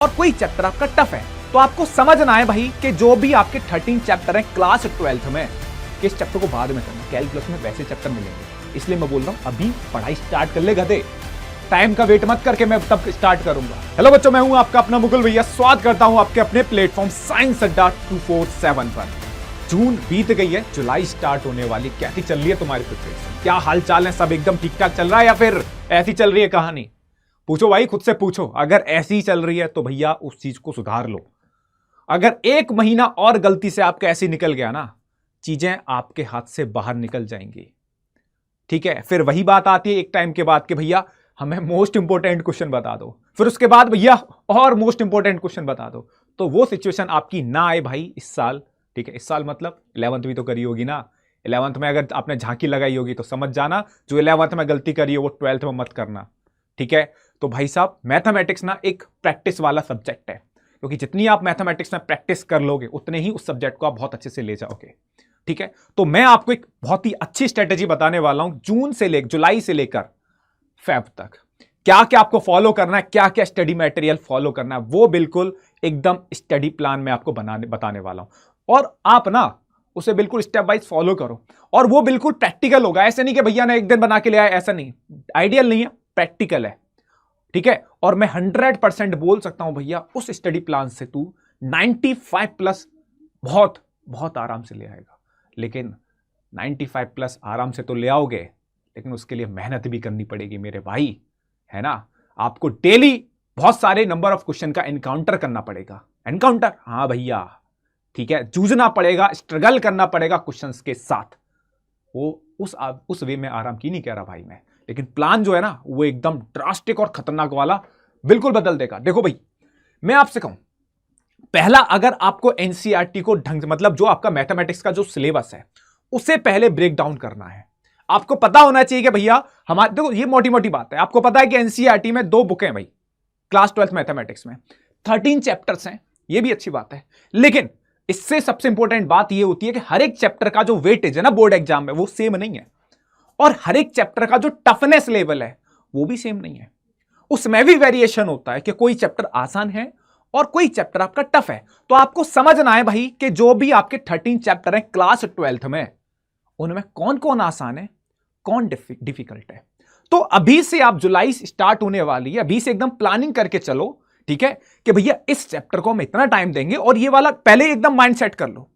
और कोई चैप्टर आपका टफ है तो आपको समझना है भाई कि जो भी आपके 13 चैप्टर हैं क्लास 12th में, किस चैप्टर को बाद में करना। कैलकुलस में वैसे चैप्टर मिलेंगे, इसलिए मैं बोल रहा हूं अभी पढ़ाई स्टार्ट कर ले गधे। टाइम का वेट मत करके मैं तब स्टार्ट करूंगा। हेलो बच्चों, मैं हूं आपका अपना मुकुल भैया, स्वागत करता हूं आपके अपने प्लेटफॉर्म साइंस अड्डा 247 पर। जून बीत गई है, जुलाई स्टार्ट होने वाली। कैसी चल रही है तुम्हारी प्रिपरेशन? क्या हाल चाल है? सब एकदम ठीक ठाक चल रहा है या फिर ऐसी चल रही है कहानी? पूछो भाई, खुद से पूछो। अगर ऐसी ही चल रही है तो भैया उस चीज को सुधार लो। अगर एक महीना और गलती से आपका ऐसे निकल गया ना, चीजें आपके हाथ से बाहर निकल जाएंगी। ठीक है, फिर वही बात आती है एक टाइम के बाद कि भैया हमें मोस्ट इंपोर्टेंट क्वेश्चन बता दो, फिर उसके बाद भैया और मोस्ट इंपोर्टेंट क्वेश्चन बता दो। तो वो सिचुएशन आपकी ना आए भाई इस साल। ठीक है, इस साल मतलब 11th भी तो करी होगी ना। 11th में अगर आपने झांकी लगाई होगी तो समझ जाना, जो 11th में गलती करी है वो 12th में मत करना। ठीक है, तो भाई साहब मैथमेटिक्स ना एक प्रैक्टिस वाला सब्जेक्ट है, क्योंकि जितनी आप मैथमेटिक्स में प्रैक्टिस कर लोगे उतने ही उस सब्जेक्ट को आप बहुत अच्छे से ले जाओगे। ठीक है, तो मैं आपको एक बहुत ही अच्छी स्ट्रेटेजी बताने वाला हूं। जुलाई से लेकर फेब तक क्या क्या आपको फॉलो करना है, क्या क्या स्टडी मटेरियल फॉलो करना है, वो बिल्कुल एकदम स्टडी प्लान में आपको बताने वाला हूं। और आप ना उसे बिल्कुल स्टेप वाइज फॉलो करो, और वो बिल्कुल प्रैक्टिकल होगा। ऐसे नहीं कि भैया ने एक दिन बना के ले आया, ऐसा नहीं। आइडियल नहीं है, प्रैक्टिकल है। ठीक है, और मैं 100% बोल सकता हूं भैया उस स्टडी प्लान से तू 95 प्लस बहुत बहुत आराम से ले आएगा। लेकिन 95 प्लस आराम से तो ले आओगे, लेकिन उसके लिए मेहनत भी करनी पड़ेगी मेरे भाई, है ना। आपको डेली बहुत सारे नंबर ऑफ क्वेश्चन का एनकाउंटर करना पड़ेगा। एनकाउंटर, हाँ भैया, ठीक है, जूझना पड़ेगा, स्ट्रगल करना पड़ेगा क्वेश्चंस के साथ। वो उस वे में आराम की नहीं कह रहा भाई मैं, लेकिन प्लान जो है ना वो एकदम ड्रास्टिक और खतरनाक वाला बिल्कुल बदल देगा। देखो भाई, मैं आपसे कहूं, पहला, अगर आपको एनसीईआरटी को ढंग से, मतलब जो आपका मैथमेटिक्स का जो सिलेबस है उसे पहले ब्रेक डाउन करना है। आपको पता होना चाहिए कि भैया हमारे, देखो ये मोटी मोटी बात है, आपको पता है कि एनसीईआरटी में 2 बुकें हैं भाई, क्लास 12th मैथमेटिक्स में 13 चैप्टर्स हैं, ये भी अच्छी बात है। लेकिन इससे सबसे इंपॉर्टेंट बात यह होती है कि हर एक चैप्टर का जो वेटेज है ना बोर्ड एग्जाम में वो सेम नहीं है, और हर एक चैप्टर का जो टफनेस लेवल है वो भी सेम नहीं है। उसमें भी वेरिएशन होता है कि कोई चैप्टर आसान है और कोई चैप्टर आपका टफ है। तो आपको समझना है भाई कि जो भी आपके 13 चैप्टर हैं क्लास 12th में, उनमें कौन कौन आसान है, कौन डिफिकल्ट है। तो अभी से आप, जुलाई स्टार्ट होने वाली है, अभी से एकदम प्लानिंग करके चलो। ठीक है, कि भैया इस चैप्टर को हम इतना टाइम देंगे, और ये वाला पहले एकदम माइंड सेट कर लो।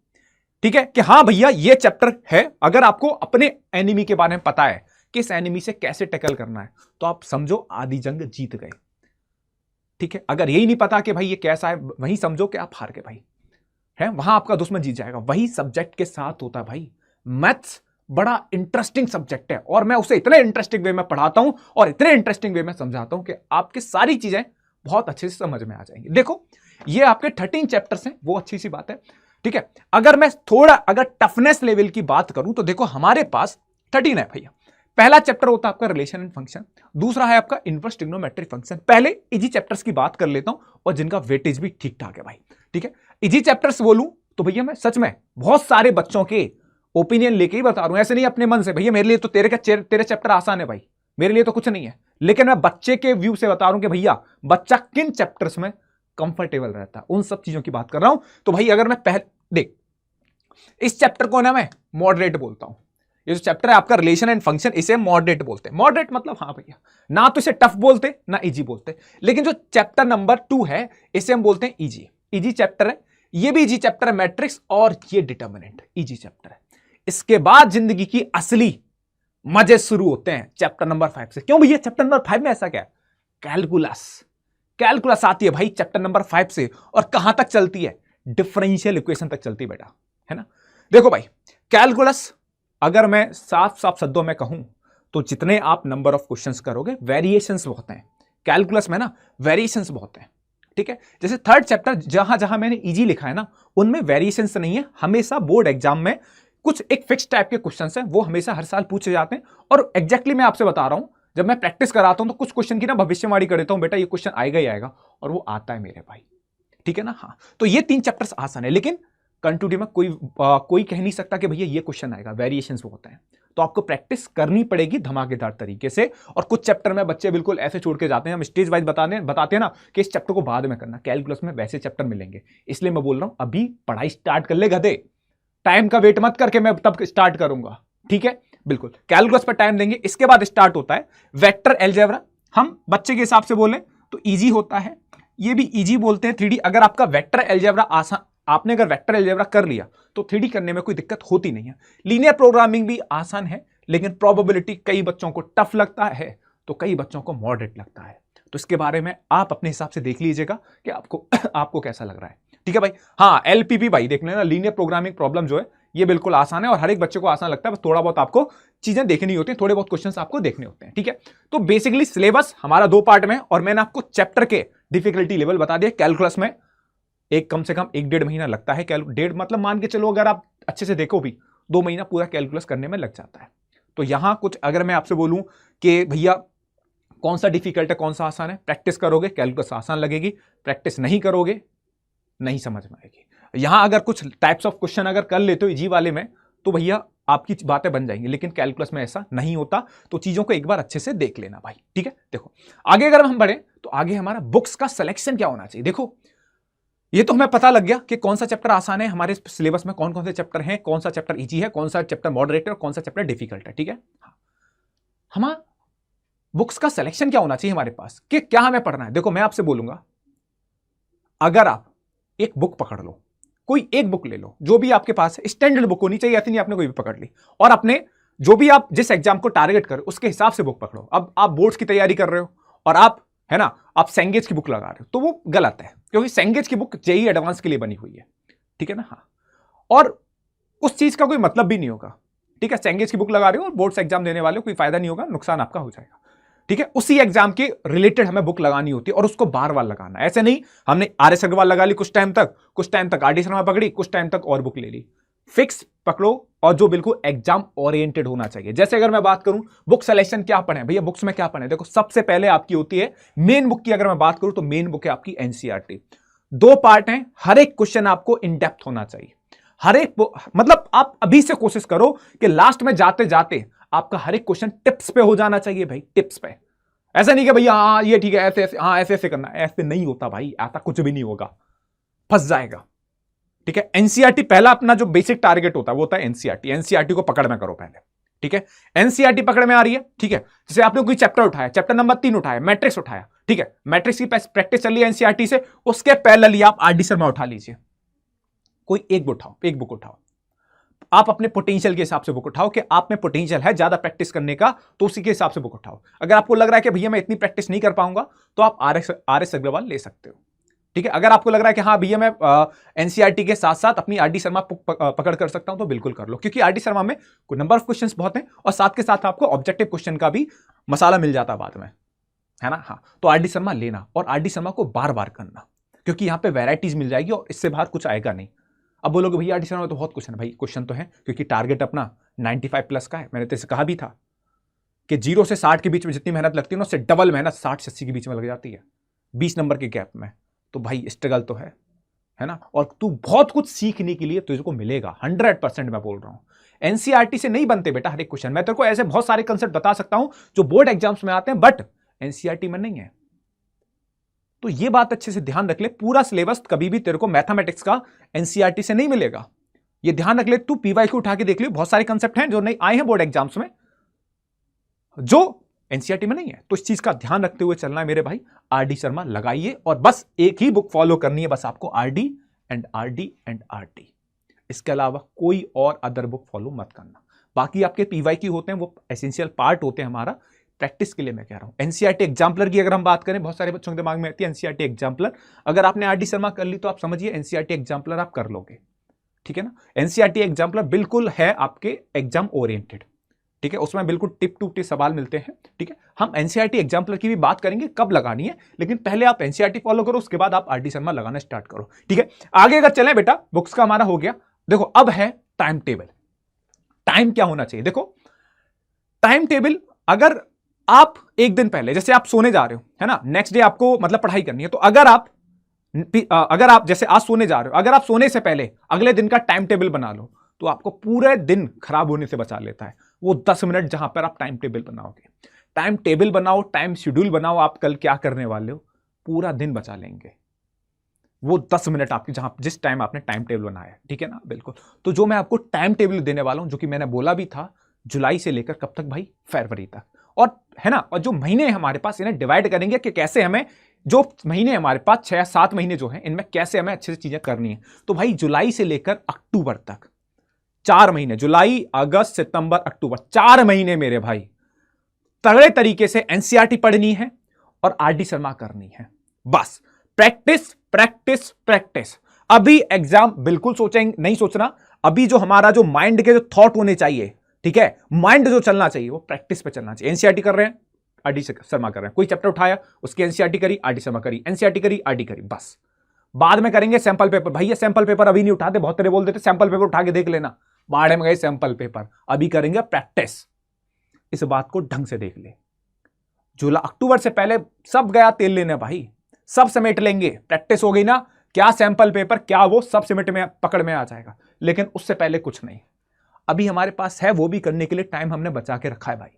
ठीक है, कि हाँ भैया ये चैप्टर है। अगर आपको अपने एनिमी के बारे में पता है कि इस एनिमी से कैसे टैकल करना है, तो आप समझो आधी जंग जीत गए। ठीक है, अगर यही नहीं पता कि भाई ये कैसा है, वही समझो कि आप हार गए भाई, है, वहां आपका दुश्मन जीत जाएगा। वही सब्जेक्ट के साथ होता है भाई। मैथ्स बड़ा इंटरेस्टिंग सब्जेक्ट है, और मैं उसे इतने इंटरेस्टिंग वे में पढ़ाता हूं और इतने इंटरेस्टिंग वे में समझाता हूं कि आपकी सारी चीजें बहुत अच्छे से समझ में आ जाएंगी। देखो, ये आपके 13 चैप्टर्स हैं, वो अच्छी सी बात है। ठीक है, अगर मैं थोड़ा अगर टफनेस लेवल की बात करूं तो देखो हमारे पास 13 है भैया। पहला चैप्टर होता है आपका रिलेशन एंड फंक्शन, दूसरा है आपका इनवर्स ट्रिग्नोमेट्रिक फंक्शन। पहले इजी चैप्टर्स की बात कर लेता हूं, और जिनका वेटेज भी ठीक ठाक है भाई। ठीक है, इजी चैप्टर्स बोलूं तो भैया मैं सच में बहुत सारे बच्चों के ओपिनियन लेके ही बता रहा हूं, ऐसे नहीं अपने मन से। भैया मेरे लिए तो तेरे चैप्टर आसान है भाई, मेरे लिए तो कुछ नहीं है। लेकिन मैं बच्चे के व्यू से बता रहा हूं कि भैया बच्चा किन चैप्टर्स में कंफर्टेबल रहता है, उन सब चीजों की बात कर रहा हूं। तो भाई अगर मैं देख, इस चैप्टर को ना मैं मॉडरेट बोलता हूं। ये जो चैप्टर है आपका रिलेशन एंड फंक्शन, इसे मॉडरेट बोलते हैं। मॉडरेट मतलब, हाँ भैया, ना तो इसे टफ बोलते ना इजी बोलते, लेकिन जो चैप्टर नंबर 2 है इसे हम बोलते हैं इजी। इजी चैप्टर है, ये भी इजी चैप्टर है, मैट्रिक्स और ये डिटर्मिनेंट इजी चैप्टर है। इसके बाद जिंदगी की असली मजे शुरू होते हैं चैप्टर नंबर 5 से। क्यों भैया चैप्टर नंबर 5 में ऐसा क्या है? कैलकुलस आती है भाई चैप्टर नंबर 5 से, और कहां तक चलती है? डिफरेंशियल इक्वेशन तक चलती है बेटा, है ना। देखो भाई, कैलकुलस अगर मैं साफ साफ शब्दों में कहूं तो जितने आप नंबर ऑफ क्वेश्चंस करोगे, वेरिएशंस बहुत हैं कैलकुलस में ना, वेरिएशंस बहुत हैं। ठीक है, जैसे 3rd चैप्टर जहां जहां मैंने इजी लिखा है ना, उनमें वेरिएशंस नहीं है। हमेशा बोर्ड एग्जाम में कुछ एक फिक्स टाइप के क्वेश्चंस हैं, वो हमेशा हर साल पूछे जाते हैं। और एग्जैक्टली मैं आपसे बता रहा हूं, जब मैं प्रैक्टिस कराता हूं तो कुछ क्वेश्चन की ना भविष्यवाणी कर देता हूं, बेटा ये क्वेश्चन आएगा ही आएगा, और वो आता है मेरे भाई। ठीक है ना। हाँ, तो ये 3 चैप्टर्स आसान है, लेकिन कंटिन्यूटी में कोई कह नहीं सकता कि भैया ये क्वेश्चन आएगा, वेरिएशंस बहुत हैं। तो आपको प्रैक्टिस करनी पड़ेगी धमाकेदार तरीके से। और कुछ चैप्टर में बच्चे बिल्कुल ऐसे छोड़ के जाते हैं, हम स्टेज वाइज बताते हैं ना कि इस चैप्टर को बाद में करना, कैलकुलस में वैसे चैप्टर मिलेंगे। इसलिए मैं बोल रहा हूं अभी पढ़ाई स्टार्ट कर ले गधे, टाइम का वेट मत करके मैं तब स्टार्ट करूंगा, ठीक है। बिल्कुल कैलकुलस पर टाइम देंगे, इसके बाद स्टार्ट होता है वेक्टर अलजेब्रा। हम बच्चे के हिसाब से बोलें तो इजी होता है, ये भी इजी बोलते हैं 3D। अगर आपका वेक्टर अलजेब्रा आसान, आपने अगर वेक्टर अलजेब्रा कर लिया तो 3D करने में कोई दिक्कत होती नहीं है। लीनियर प्रोग्रामिंग भी आसान है, लेकिन प्रोबेबिलिटी कई बच्चों को टफ लगता है तो कई बच्चों को मॉडरेट लगता है। तो इसके बारे में आप अपने हिसाब से देख लीजिएगा कि आपको कैसा लग रहा है, ठीक है भाई। हाँ, LPP भाई देख लेना, लीनियर प्रोग्रामिंग प्रॉब्लम जो है ये बिल्कुल आसान है और हर एक बच्चे को आसान लगता है, बस थोड़ा बहुत आपको चीजें देखनी होती है, थोड़े बहुत क्वेश्चंस आपको देखने होते हैं, ठीक है। तो बेसिकली सिलेबस हमारा 2 पार्ट में, और मैंने आपको चैप्टर के डिफिकल्टी लेवल बता दिया। कैलकुलस में कम से कम 1-1.5 महीना लगता है, डेढ़ मतलब मान के चलो, अगर आप अच्छे से देखो भी 2 महीना पूरा कैलकुलस करने में लग जाता है। तो यहां कुछ अगर मैं आपसे बोलूं कि भैया कौन सा डिफिकल्ट है कौन सा आसान है, प्रैक्टिस करोगे कैलकुलस आसान लगेगी, प्रैक्टिस नहीं करोगे नहीं समझ में आएगी। यहां अगर कुछ टाइप्स ऑफ क्वेश्चन अगर कर लेते हो इजी वाले में तो भैया आपकी बातें बन जाएंगी, लेकिन कैलकुलस में ऐसा नहीं होता। तो चीजों को एक बार अच्छे से देख लेना भाई, ठीक है। देखो आगे अगर हम बढ़े तो आगे हमारा बुक्स का सिलेक्शन क्या होना चाहिए। देखो ये तो हमें पता लग गया कि कौन सा चैप्टर आसान है, हमारे सिलेबस में कौन कौन से चैप्टर हैं, कौन सा चैप्टर इजी है, कौन सा चैप्टर मॉडरेट है और कौन सा चैप्टर डिफिकल्ट है, ठीक है। हमारा बुक्स का सिलेक्शन क्या होना चाहिए हमारे पास, कि क्या हमें पढ़ना है। देखो मैं आपसे बोलूंगा, अगर आप एक बुक पकड़ लो, कोई एक बुक ले लो जो भी आपके पास है, स्टैंडर्ड बुक होनी चाहिए, ऐसी नहीं आपने कोई भी पकड़ ली, और अपने जो भी आप जिस एग्जाम को टारगेट करो उसके हिसाब से बुक पकड़ो। अब आप बोर्ड्स की तैयारी कर रहे हो और आप है ना आप सेंगेज की बुक लगा रहे हो तो वो गलत है, क्योंकि सेंगेज की बुक जेईई एडवांस के लिए बनी हुई है, ठीक है ना। हाँ, और उस चीज का कोई मतलब भी नहीं होगा, ठीक है। सेंगेज की बुक लगा रहे हो और बोर्ड्स एग्जाम देने वाले कोई फायदा नहीं होगा, नुकसान आपका हो जाएगा, ठीक है। उसी एग्जाम के रिलेटेड हमें बुक लगानी होती है और उसको बार बार लगाना, ऐसे नहीं हमने RS अग्रवाल लगा ली कुछ टाइम तक RD शर्मा पकड़ी, कुछ टाइम तक और बुक ले ली। फिक्स पकड़ो और जो बिल्कुल एग्जाम ओरिएंटेड होना चाहिए। जैसे अगर मैं बात करूं बुक सिलेक्शन क्या पढ़ें भैया, बुक्स में क्या पढ़ें, देखो सबसे पहले आपकी होती है मेन बुक की। अगर मैं बात करूं तो मेन बुक है आपकी NCERT। 2 पार्ट हैं, हर एक क्वेश्चन आपको इन डेप्थ होना चाहिए, हर एक मतलब आप अभी से कोशिश करो कि लास्ट में जाते जाते आपका हर एक क्वेश्चन टिप्स पे हो जाना चाहिए भाई, टिप्स पे। ऐसा नहीं कि भैया हाँ ये ठीक है ऐसे ऐसे, हाँ ऐसे ऐसे करना, ऐसे नहीं होता भाई, ऐसा कुछ भी नहीं होगा, फंस जाएगा, ठीक है। NCERT पहला अपना जो बेसिक टारगेट होता है वो होता है NCERT को पकड़ में करो पहले, ठीक है। NCERT पकड़ में आ रही है, ठीक है। जैसे आपने कोई चैप्टर उठाया, चैप्टर नंबर 3 उठाया, मैट्रिक्स उठाया, ठीक है, मैट्रिक्स की प्रैक्टिस चल रही है NCERT से, उसके पैरेलल आप RD शर्मा उठा लीजिए, कोई एक बुक उठाओ, आप अपने पोटेंशियल के हिसाब से बुक उठाओ कि आप में पोटेंशियल है ज्यादा प्रैक्टिस करने का, तो उसी के हिसाब से बुक उठाओ। अगर आपको लग रहा है कि भैया मैं इतनी प्रैक्टिस नहीं कर पाऊंगा तो आप RS अग्रवाल ले सकते हो, ठीक है। अगर आपको लग रहा है कि हाँ भैया मैं NCERT के साथ साथ अपनी RD शर्मा पकड़ कर सकता हूं तो बिल्कुल कर लो, क्योंकि RD शर्मा में कोई नंबर ऑफ क्वेश्चंस बहुत हैं और साथ के साथ आपको ऑब्जेक्टिव क्वेश्चन का भी मसाला मिल जाता बाद में, है ना। हाँ, तो RD शर्मा लेना और RD शर्मा को बार बार करना, क्योंकि यहां पर वेराइटीज मिल जाएगी और इससे बाहर कुछ आएगा नहीं। अब बोलोगे भैया RD शर्मा में तो बहुत क्वेश्चन है, भाई क्वेश्चन तो है, क्योंकि टारगेट अपना 95+ का है। मैंने तो इसे कहा भी था कि 0 से 60 के बीच में जितनी मेहनत लगती है ना उससे डबल मेहनत 60 से 80 के बीच में लग जाती है 20 नंबर के गैप में। तो भाई स्ट्रगल तो है ना, और तू बहुत कुछ सीखने के लिए तुझको मिलेगा, 100% मैं बोल रहा हूं। NCERT से नहीं बनते बेटा हर एक क्वेश्चन, मैं तेरे को ऐसे बहुत सारे कंसेप्ट बता सकता हूं जो बोर्ड एग्जाम्स में आते हैं बट NCERT में नहीं है। तो ये बात अच्छे से ध्यान रख ले, पूरा सिलेबस कभी भी तेरे को मैथमेटिक्स का NCERT से नहीं मिलेगा, ये ध्यान रख ले। तू PYQ उठा के देख ले, बहुत सारे कंसेप्ट हैं जो नहीं आए हैं बोर्ड एग्जाम्स में जो NCERT में नहीं है। तो इस चीज का ध्यान रखते हुए चलना है मेरे भाई, RD शर्मा लगाइए और बस एक ही बुक फॉलो करनी है, बस आपको RD एंड RD। इसके अलावा कोई और अदर बुक फॉलो मत करना। बाकी आपके PYQ होते हैं वो एसेंशियल पार्ट होते हैं हमारा प्रैक्टिस के लिए, मैं कह रहा हूं। NCERT एग्जाम्पलर की अगर हम बात करें, बहुत सारे बच्चों के दिमाग में आती है NCERT एग्जाम्पलर, अगर आपने RD शर्मा कर ली तो आप समझिए NCERT एग्जाम्पलर आप कर लोगे, ठीक है ना। NCERT एग्जाम्पलर बिल्कुल है आपके एग्जाम ओरिएंटेड, ठीक है, उसमें बिल्कुल टिप टू टिप सवाल मिलते हैं, ठीक है। हम NCERT एग्जाम्पलर की भी बात करेंगे कब लगानी है, लेकिन पहले आप NCERT फॉलो करो, उसके बाद आप RD शर्मा लगाना स्टार्ट करो, ठीक है। आगे अगर चलें बेटा, बुक्स का हमारा हो गया। देखो अब है टाइम टेबल। टाइम क्या होना चाहिए, देखो टाइम टेबल, अगर आप एक दिन पहले जैसे आप सोने जा रहे हो, है ना, नेक्स्ट डे आपको मतलब पढ़ाई करनी है, तो अगर आप अगर आप जैसे आज सोने जा रहे हो, अगर आप सोने से पहले अगले दिन का टाइम टेबल बना लो तो आपको पूरे दिन खराब होने से बचा लेता है। वो 10 मिनट जहां पर आप टाइम टेबल बनाओगे, टाइम टेबल बनाओ, टाइम शेड्यूल बनाओ, आप कल क्या करने वाले हो, पूरा दिन बचा लेंगे। वो 10 मिनट आपके जहां जिस टाइम आपने टाइम टेबल बनाया है, ठीक है ना, बिल्कुल। तो जो मैं आपको टाइम टेबल देने वाला हूं, जो कि मैंने बोला भी था, जुलाई से लेकर कब तक भाई, फरवरी तक, और है ना, और जो महीने हमारे पास इन्हें डिवाइड करेंगे कि कैसे हमें, जो महीने हमारे पास 6-7 महीने जो हैं, इनमें कैसे हमें अच्छे से चीजें करनी है। तो भाई जुलाई से लेकर अक्टूबर तक 4 महीने, जुलाई अगस्त सितंबर अक्टूबर, 4 महीने मेरे भाई तगड़े तरीके से एनसीईआरटी पढ़नी है और आरडी शर्मा करनी है। बस प्रैक्टिस प्रैक्टिस प्रैक्टिस। अभी एग्जाम बिल्कुल सोचेंगे नहीं, सोचना, अभी जो हमारा जो माइंड के जो थॉट होने चाहिए, ठीक है, माइंड जो चलना चाहिए वो प्रैक्टिस पे चलना चाहिए। एनसीईआरटी कर रहे हैं, आरडी शर्मा कर रहे हैं, कोई चैप्टर उठाया उसकी एनसीईआरटी करी, आरडी शर्मा करी, एनसीईआरटी करी, आरडी करी, बस। बाद में करेंगे सैंपल पेपर। भैया सैंपल पेपर अभी नहीं उठाते, बहुत तेरे बोल देते सैंपल पेपर उठा के देख लेना, बाड़े में गए सैंपल पेपर। अभी करेंगे प्रैक्टिस, इस बात को ढंग से देख ले। जुलाई अक्टूबर से पहले सब गया तेल लेने भाई, सब समेट लेंगे, प्रैक्टिस हो गई ना, क्या सैंपल पेपर क्या वो सब समेट में पकड़ में आ जाएगा। लेकिन उससे पहले कुछ नहीं, अभी हमारे पास है, वो भी करने के लिए टाइम हमने बचा के रखा है भाई।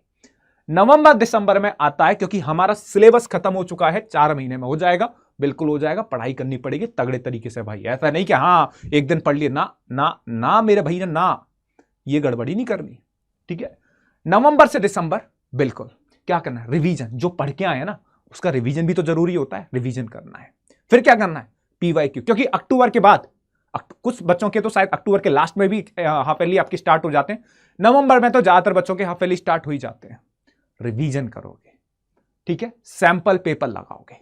नवंबर दिसंबर में आता है, क्योंकि हमारा सिलेबस खत्म हो चुका है, 4 महीने में हो जाएगा, बिल्कुल हो जाएगा। पढ़ाई करनी पड़ेगी तगड़े तरीके से भाई, ऐसा नहीं कि हाँ एक दिन पढ़ लिए, ना ना ना मेरे भैया ना, ये गड़बड़ी नहीं करनी, ठीक है। नवंबर से दिसंबर बिल्कुल क्या करना है, रिवीजन, जो पढ़ के आए ना उसका रिवीजन भी तो जरूरी होता है, रिवीजन करना है। फिर क्या करना है, पीवाईक्यू, क्योंकि अक्टूबर के बाद, कुछ बच्चों के तो शायद अक्टूबर के लास्ट में भी हाफ ईयरली आपके स्टार्ट हो जाते हैं, नवंबर में तो ज्यादातर बच्चों के हाफ ईयरली स्टार्ट हो ही जाते हैं। रिवीजन करोगे, ठीक है, सैंपल पेपर लगाओगे,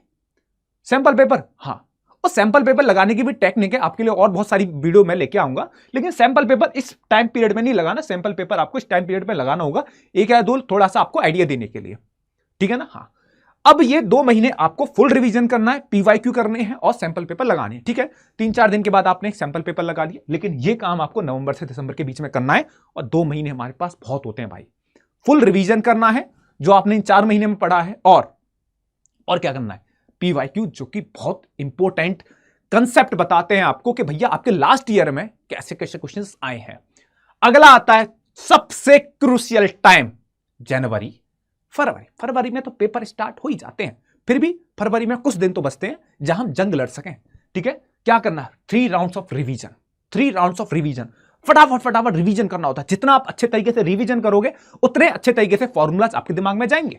सैंपल पेपर, हाँ, और सैंपल पेपर लगाने की भी टेक्निक है आपके लिए, और बहुत सारी वीडियो मैं लेके आऊंगा। लेकिन सैंपल पेपर इस टाइम पीरियड में नहीं लगाना, सैंपल पेपर आपको इस टाइम पीरियड में लगाना होगा, एक या दो थोड़ा सा आपको आइडिया देने के लिए, ठीक है ना। हाँ, अब ये 2 महीने आपको फुल रिवीजन करना है, पीवाईक्यू करने हैं और सैंपल पेपर लगाने हैं, ठीक है। 3-4 दिन के बाद आपने सैंपल पेपर लगा लिए, लेकिन ये काम आपको नवंबर से दिसंबर के बीच में करना है, और 2 महीने हमारे पास बहुत होते हैं भाई। फुल रिवीजन करना है जो आपने इन 4 महीने में पढ़ा है, और क्या करना है, पीवाईक्यू, जो कि बहुत इंपॉर्टेंट कंसेप्ट बताते हैं आपको कि भैया आपके लास्ट ईयर में कैसे कैसे क्वेश्चंस आए हैं। अगला आता है सबसे क्रूशियल टाइम, जनवरी फरवरी में तो पेपर स्टार्ट हो ही जाते हैं, फिर भी फरवरी में कुछ दिन तो बचते हैं जहां हम जंग लड़ सकें, ठीक है। क्या करना है, 3 rounds of revision, 3 rounds of revision, फटाफट रिवीजन करना होता है। जितना आप अच्छे तरीके से रिवीजन करोगे उतने अच्छे तरीके से फॉर्मूलाज आपके दिमाग में जाएंगे,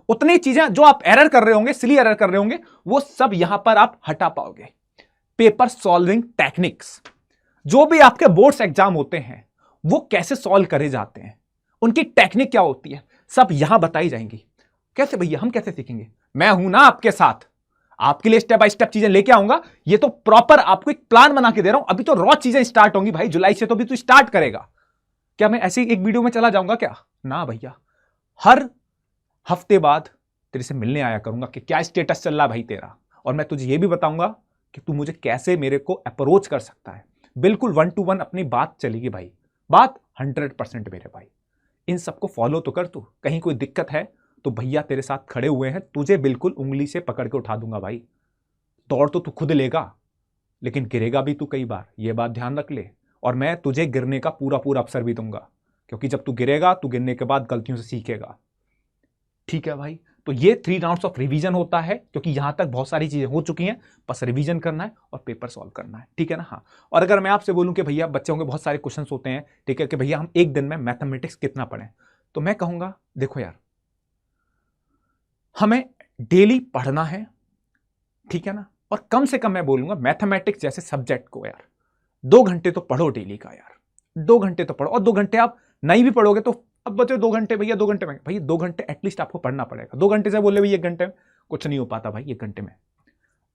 उतनी चीजें जो आप एरर कर रहे होंगे, सिली एरर कर रहे होंगे, वो सब यहां पर आप हटा पाओगे। पेपर सॉल्विंग टेक्निक्स, जो भी आपके बोर्ड्स एग्जाम होते हैं वो कैसे सॉल्व करे जाते हैं, उनकी टेक्निक क्या होती है, सब यहां बताई जाएंगी। कैसे भैया, हम कैसे सीखेंगे, मैं हूं ना आपके साथ, आपके लिए स्टेप बाय स्टेप चीजें लेके आऊंगा। ये तो प्रॉपर आपको एक प्लान बना के दे रहा हूं, अभी तो रॉ चीजें स्टार्ट होंगी भाई, जुलाई से तो भी तू स्टार्ट करेगा। क्या मैं ऐसे एक वीडियो में चला जाऊंगा क्या, ना भैया, हर हफ्ते बाद तेरे से मिलने आया करूंगा कि क्या स्टेटस चल रहा भाई तेरा, और मैं तुझे यह भी बताऊंगा कि तू मुझे कैसे मेरे को अप्रोच कर सकता है। बिल्कुल 1 to 1 अपनी बात चलेगी भाई, बात 100% मेरे भाई। इन सबको फॉलो तो कर तू, कहीं कोई दिक्कत है तो भैया तेरे साथ खड़े हुए हैं, तुझे बिल्कुल उंगली से पकड़ के उठा दूंगा भाई। दौड़ तो तू खुद लेगा, लेकिन गिरेगा भी तू कई बार, ये बात ध्यान रख ले। और मैं तुझे गिरने का पूरा अवसर भी दूंगा, क्योंकि जब तू गिरेगा, तू गिरने के बाद गलतियों से सीखेगा, ठीक है भाई। तो ये 3 राउंड्स ऑफ रिवीजन होता है, क्योंकि यहां तक बहुत सारी चीजें हो चुकी हैं, बस रिवीजन करना है और पेपर सॉल्व करना है, ठीक है ना। हाँ, और अगर मैं आपसे बोलूं कि भैया बच्चों के बहुत सारे क्वेश्चंस होते हैं, ठीक है, कि भैया हम एक दिन में मैथमेटिक्स कितना पढ़ें, तो मैं कहूंगा देखो यार, हमें डेली पढ़ना है, ठीक है ना। और कम से कम मैं बोलूंगा मैथमेटिक्स जैसे सब्जेक्ट को यार 2 घंटे तो पढ़ो डेली का यार, 2 घंटे तो पढ़ो। और 2 घंटे आप नहीं भी पढ़ोगे तो अब बचे 2 घंटे, भैया 2 घंटे में, भैया 2 घंटे एटलीस्ट आपको पढ़ना पड़ेगा। 2 घंटे से बोले भैया 1 घंटे में कुछ नहीं हो पाता भाई, 1 घंटे में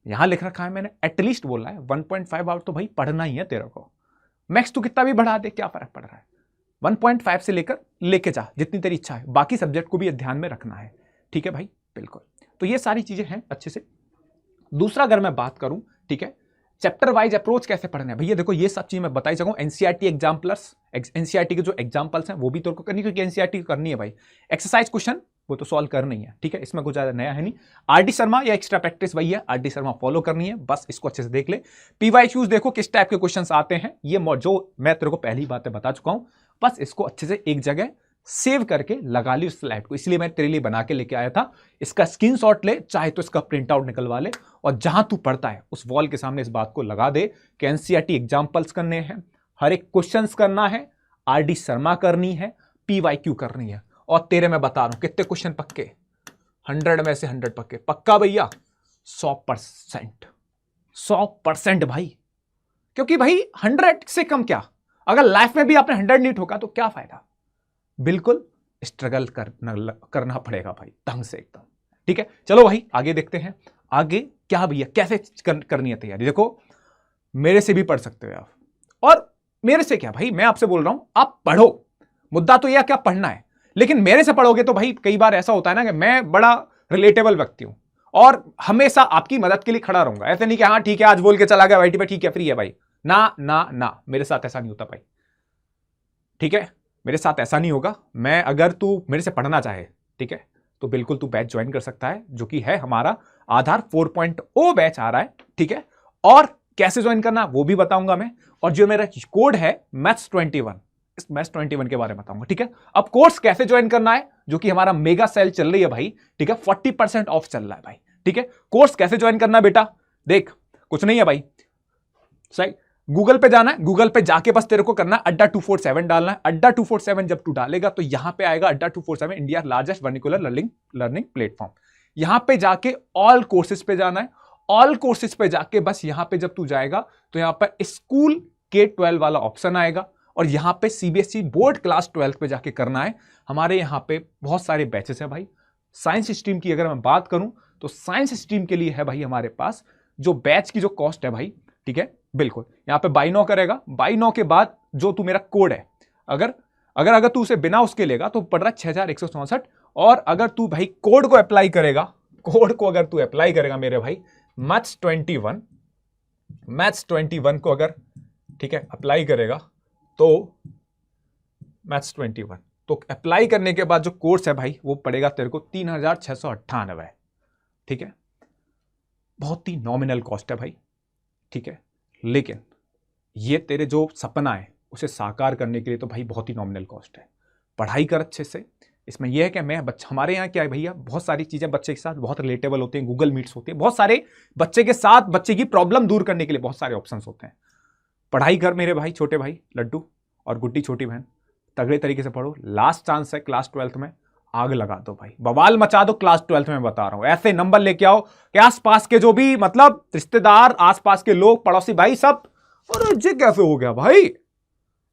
यहां लिख रखा है मैंने, एटलीस्ट बोला है 1.5 आवर तो भाई पढ़ना ही है तेरे को। मैक्स तो कितना भी बढ़ा दे, क्या फर्क पड़ रहा है, 1.5 से लेके जा जितनी तेरी इच्छा है, बाकी सब्जेक्ट को भी ध्यान में रखना है, ठीक है भाई, बिल्कुल। तो ये सारी चीजें हैं अच्छे से। दूसरा अगर मैं बात करूं, ठीक है, चैप्टर वाइज अप्रोच कैसे पढ़ना है, भैया देखो ये सब चीज मैं बताई सकूं। एनसीईआरटी एग्जाम्पल्स, एनसीईआरटी के जो एग्जाम्पल्स हैं वो भी तेरे को करनी, क्योंकि एनसीईआरटी करनी है भाई। एक्सरसाइज क्वेश्चन वो तो सॉल्व करनी है, ठीक है, इसमें कुछ ज्यादा नया है नहीं। आरडी शर्मा या एक्स्ट्रा प्रैक्टिस वही है, आरडी शर्मा फॉलो करनी है, बस इसको अच्छे से देख ले। पीवाईक्यूज देखो किस टाइप के क्वेश्चंस आते हैं, ये जो मैं तेरे को पहली बातें बता चुका हूं, बस इसको अच्छे से एक जगह सेव करके लगा ली उस स्लाइड को, इसलिए मैं तेरे लिए बना के लेके आया था। इसका स्क्रीनशॉट ले, चाहे तो इसका प्रिंट आउट निकलवा ले, और जहां तू पढ़ता है उस वॉल के सामने इस बात को लगा दे कि एनसीईआरटी एग्जाम्पल्स करने हैं, हर एक क्वेश्चंस करना है, आरडी शर्मा करनी है, पीवाईक्यू करनी है। और तेरे मैं बता रहा हूं कितने क्वेश्चन पक्के, 100 में से 100 पक्के, पक्का भैया 100%, 100% भाई। क्योंकि भाई 100 से कम क्या, अगर लाइफ में भी आपने 100 नहीं ठोका तो क्या फायदा, बिल्कुल स्ट्रगल करना पड़ेगा भाई ढंग से एकदम, ठीक है। चलो भाई आगे देखते हैं, आगे क्या भैया कैसे करनी है तैयारी। देखो मेरे से भी पढ़ सकते हो आप, और मेरे से क्या भाई, मैं आपसे बोल रहा हूं आप पढ़ो, मुद्दा तो यह क्या पढ़ना है, लेकिन मेरे से पढ़ोगे तो भाई कई बार ऐसा होता है ना कि मैं बड़ा रिलेटेबल व्यक्ति हूं और हमेशा आपकी मदद के लिए खड़ा रहूंगा। ऐसे नहीं कि हाँ ठीक है आज बोल के चला गया वाईटी पे, ठीक है फ्री है भाई, ना ना ना, मेरे साथ ऐसा नहीं होता भाई, ठीक है, मेरे साथ ऐसा नहीं होगा। मैं अगर तू मेरे से पढ़ना चाहे, ठीक है, तो बिल्कुल तू बैच ज्वाइन कर सकता है, जो कि है हमारा आधार 4.0 बैच आ रहा है, ठीक है। और कैसे ज्वाइन करना वो भी बताऊंगा मैं, और जो मेरा कोड है मैथ्स21, इस मैथ्स21 के बारे में बताऊंगा, ठीक है। अब कोर्स कैसे ज्वाइन करना है, जो कि हमारा मेगा सेल चल रही है भाई, ठीक है, 40% ऑफ चल रहा है भाई, ठीक है। कोर्स कैसे ज्वाइन करना है बेटा, देख कुछ नहीं है भाई, सही गूगल पे जाना है, गूगल पे जाके बस तेरे को करना है अड्डा 247 डालना है। अड्डा 247 जब तू डालेगा तो यहां पे आएगा अड्डा 247 India largest vernacular learning platform. यहां पे जाके ऑल कोर्सेज पे जाना है, ऑल कोर्सेज पे जाके बस यहां पे जब तू जाएगा तो यहां पर स्कूल K-12 वाला ऑप्शन आएगा, और यहां पे सीबीएसई बोर्ड क्लास 12 पे जाके करना है। हमारे यहां पे बहुत सारे बैचेस हैं भाई। साइंस स्ट्रीम की अगर मैं बात करूं तो साइंस स्ट्रीम के लिए है भाई हमारे पास जो बैच की जो कॉस्ट है भाई, ठीक है, बिल्कुल यहां पे बाई 9 करेगा, बाई 9 के बाद जो तू मेरा कोड है, अगर तू उसे बिना उसके लेगा तो पड़ रहा है 6164, और अगर तू भाई कोड को अप्लाई करेगा, कोड को अगर तू अप्लाई करेगा मेरे भाई मैथ्स21 को अगर, ठीक है, अप्लाई करेगा तो मैथ्स21 तो अप्लाई करने के बाद जो कोर्स है भाई वो पड़ेगा तेरे को 3698, ठीक है, बहुत ही नॉमिनल कॉस्ट है भाई, ठीक है। लेकिन ये तेरे जो सपना है उसे साकार करने के लिए तो भाई बहुत ही नॉमिनल कॉस्ट है। पढ़ाई कर अच्छे से, इसमें यह है कि मैं बच्चा, हमारे यहाँ क्या है भैया, बहुत सारी चीज़ें बच्चे के साथ बहुत रिलेटेबल होते हैं, गूगल मीट्स होते हैं, बहुत सारे बच्चे के साथ बच्चे की प्रॉब्लम दूर करने के लिए बहुत सारे ऑप्शंस होते हैं। पढ़ाई कर मेरे भाई, छोटे भाई लड्डू और गुड्डी छोटी बहन, तगड़े तरीके से पढ़ो, लास्ट चांस है क्लास 12th में, आग लगा दो भाई, बवाल मचा दो क्लास 12th में, बता रहा हूं। ऐसे नंबर लेके आओ कि आसपास के जो भी मतलब रिश्तेदार, आसपास के लोग, पड़ोसी भाई सब, अरे ये कैसे हो गया भाई,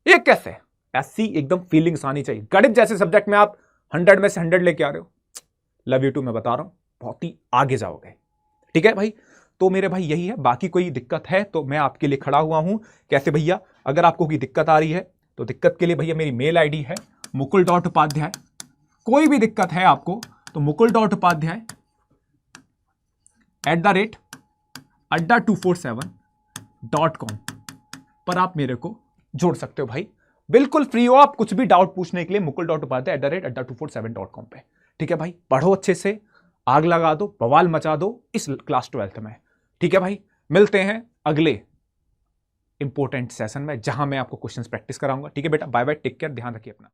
ये कैसे, ऐसी एकदम फीलिंग्स आनी चाहिए। गणित जैसे सब्जेक्ट में आप 100 में से 100 लेके आ रहे हो, लव यू टू, मैं बता रहा हूं बहुत ही आगे जाओगे, ठीक है भाई। तो मेरे भाई यही है, बाकी कोई दिक्कत है तो मैं आपके लिए खड़ा हुआ हूं। कैसे भैया, अगर आपको कोई दिक्कत आ रही है तो दिक्कत के लिए भैया मेरी मेल आईडी है mukul.upadhyay, कोई भी दिक्कत है आपको तो mukul.upadhyay@adda247.com पर आप मेरे को जोड़ सकते हो भाई, बिल्कुल फ्री हो, आप कुछ भी डाउट पूछने के लिए mukul.upadhyay@adda247.com पे, ठीक है भाई। पढ़ो अच्छे से, आग लगा दो, बवाल मचा दो इस क्लास 12th में, ठीक है भाई। मिलते हैं अगले इंपॉर्टेंट सेशन में जहां मैं आपको क्वेश्चंस प्रैक्टिस कराऊंगा, ठीक है बेटा, बाय बाय, टेक केयर, ध्यान रखिए अपना।